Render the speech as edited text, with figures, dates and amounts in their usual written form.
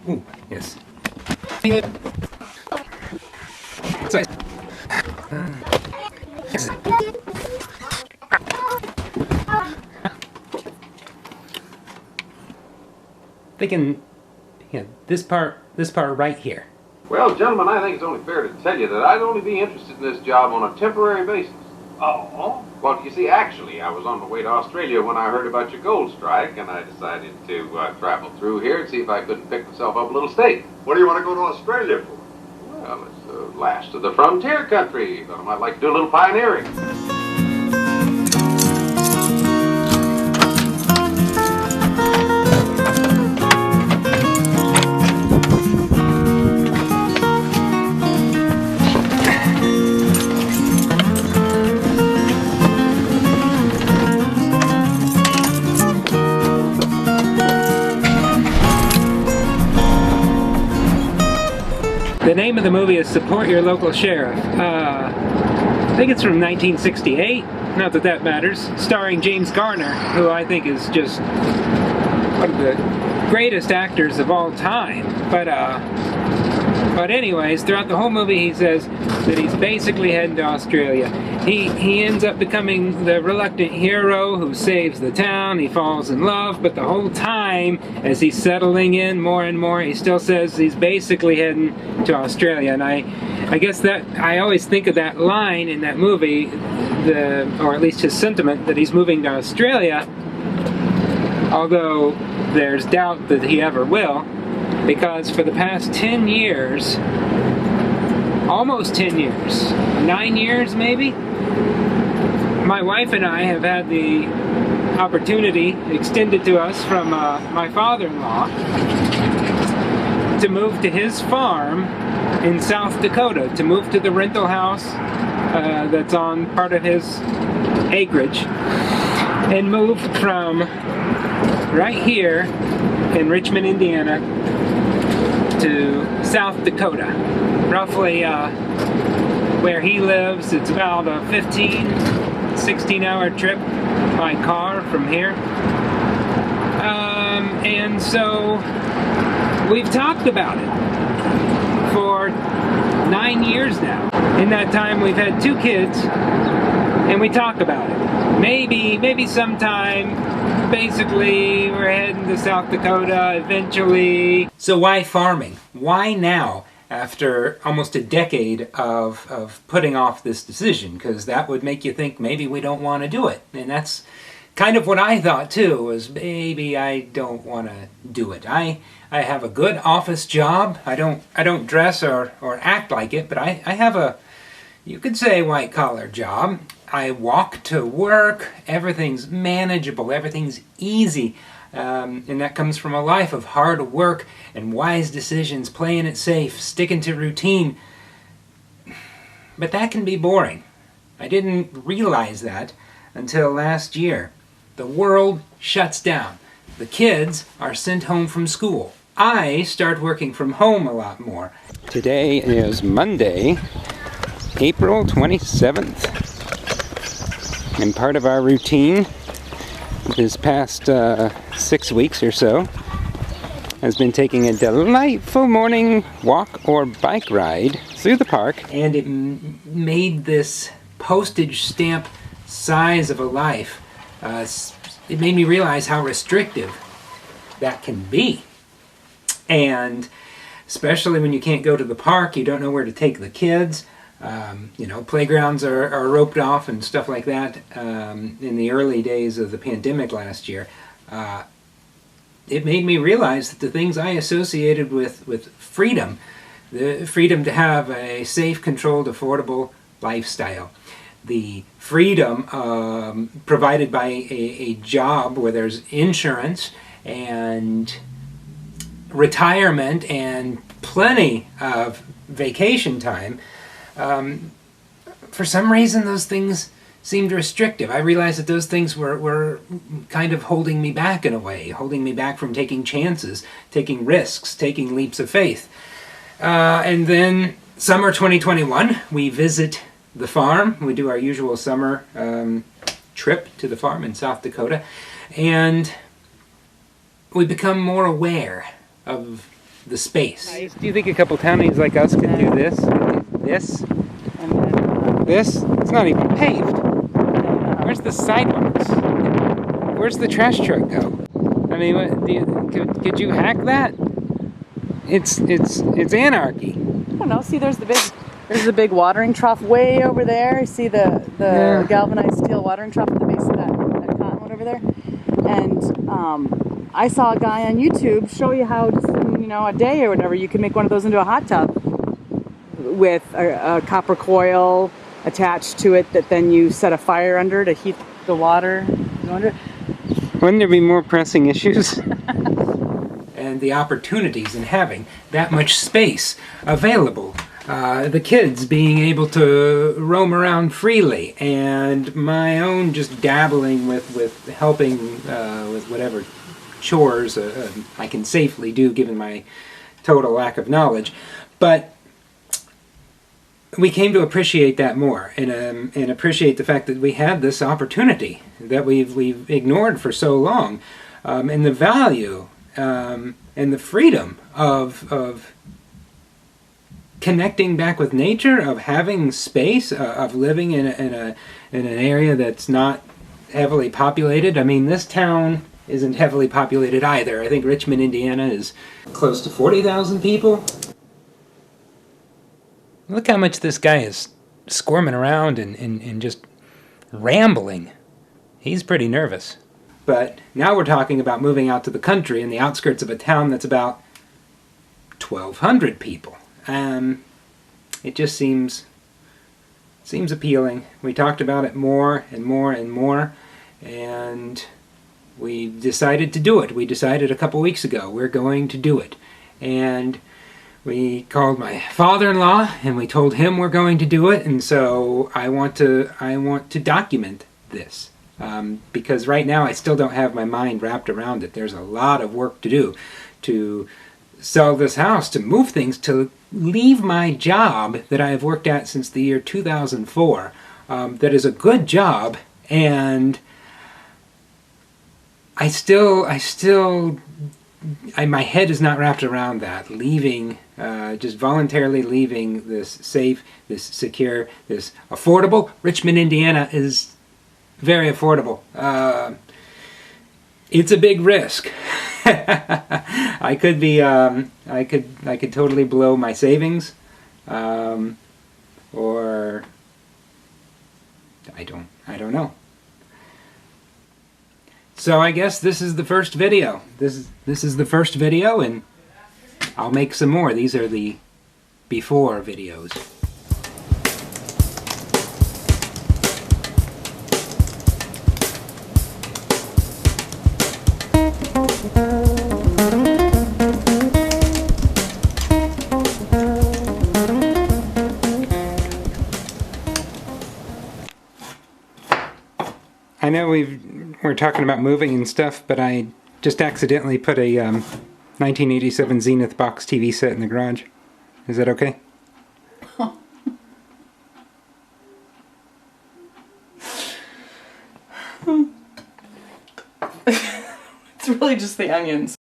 Ooh, yes. Yes. Thinking, yeah, this part right here. Well, gentlemen, I think it's only fair to tell you that I'd only be interested in this job on a temporary basis. Oh? Well, you see, actually, I was on my way to Australia when I heard about your gold strike, and I decided to travel through here and see if I couldn't pick myself up a little steak. What do you want to go to Australia for? Well, it's the last of the frontier country. Thought I might like to do a little pioneering. The name of the movie is Support Your Local Sheriff. I think it's from 1968, not that that matters, starring James Garner, who I think is just one of the greatest actors of all time. But anyways, throughout the whole movie he says that he's basically heading to Australia. He ends up becoming the reluctant hero who saves the town. He falls in love, but the whole time, as he's settling in more and more, he still says he's basically heading to Australia. And I guess that I always think of that line in that movie, or at least his sentiment that he's moving to Australia, although there's doubt that he ever will, because for the past 10 years, almost 10 years, 9 years maybe, my wife and I have had the opportunity extended to us from my father-in-law to move to his farm in South Dakota, to move to the rental house that's on part of his acreage, and move from right here in Richmond, Indiana, to South Dakota. Roughly where he lives, it's about a 16-hour trip by car from here. And so we've talked about it for 9 years now. In that time we've had 2 kids, and we talk about it. Maybe sometime, basically we're heading to South Dakota eventually. So why farming? Why now? After almost a decade of putting off this decision, because that would make you think maybe we don't want to do it. And that's kind of what I thought too, was maybe I don't want to do it. I have a good office job. I don't dress or act like it, but I have a, you could say, white-collar job. I walk to work, everything's manageable, everything's easy. And that comes from a life of hard work and wise decisions, playing it safe, sticking to routine. But that can be boring. I didn't realize that until last year. The world shuts down. The kids are sent home from school. I start working from home a lot more. Today is Monday, April 27th. And part of our routine this past 6 weeks or so has been taking a delightful morning walk or bike ride through the park. And it made this postage stamp size of a life. It made me realize how restrictive that can be. And especially when you can't go to the park, you don't know where to take the kids. Playgrounds are roped off and stuff like that. In the early days of the pandemic last year, it made me realize that the things I associated with freedom, the freedom to have a safe, controlled, affordable lifestyle, the freedom provided by a job where there's insurance and retirement and plenty of vacation time, for some reason those things seemed restrictive. I realized that those things were kind of holding me back in a way, holding me back from taking chances, taking risks, taking leaps of faith. And then summer 2021, we visit the farm. We do our usual summer trip to the farm in South Dakota, and we become more aware of the space. Do you think a couple townies like us could do this? This? This? It's not even paved. Where's the sidewalks? Where's the trash truck go? I mean, could you hack that? It's anarchy. I don't know. See, there's the big watering trough way over there. You see the Yeah. galvanized steel watering trough at the base of that cottonwood over there. And I saw a guy on YouTube show you how just in, a day or whatever you can make one of those into a hot tub with a copper coil attached to it that then you set a fire under to heat the water. Wouldn't there be more pressing issues? And the opportunities in having that much space available. The kids being able to roam around freely, and my own just dabbling with helping with whatever chores I can safely do given my total lack of knowledge. But we came to appreciate that more, and appreciate the fact that we had this opportunity that we've ignored for so long, and the value and the freedom of connecting back with nature, of having space, of living in an area that's not heavily populated. I mean, this town isn't heavily populated either. I think Richmond, Indiana is close to 40,000 people. Look how much this guy is squirming around and just rambling. He's pretty nervous. But now we're talking about moving out to the country in the outskirts of a town that's about 1,200 people. It just seems appealing. We talked about it more and more and more, and we decided to do it. We decided a couple weeks ago we're going to do it. And we called my father-in-law and we told him we're going to do it, and so I want to document this. Because right now I still don't have my mind wrapped around it. There's a lot of work to do to sell this house, to move things, to leave my job that I have worked at since the year 2004. That is a good job, and my head is not wrapped around that. Leaving, just voluntarily leaving this safe, this secure, this affordable. Richmond, Indiana is very affordable. It's a big risk. I could be, I could totally blow my savings, or I don't know. So I guess this is the first video. This is the first video, and I'll make some more. These are the before videos. I know we're talking about moving and stuff, but I just accidentally put a 1987 Zenith box TV set in the garage. Is that okay? It's really just the onions.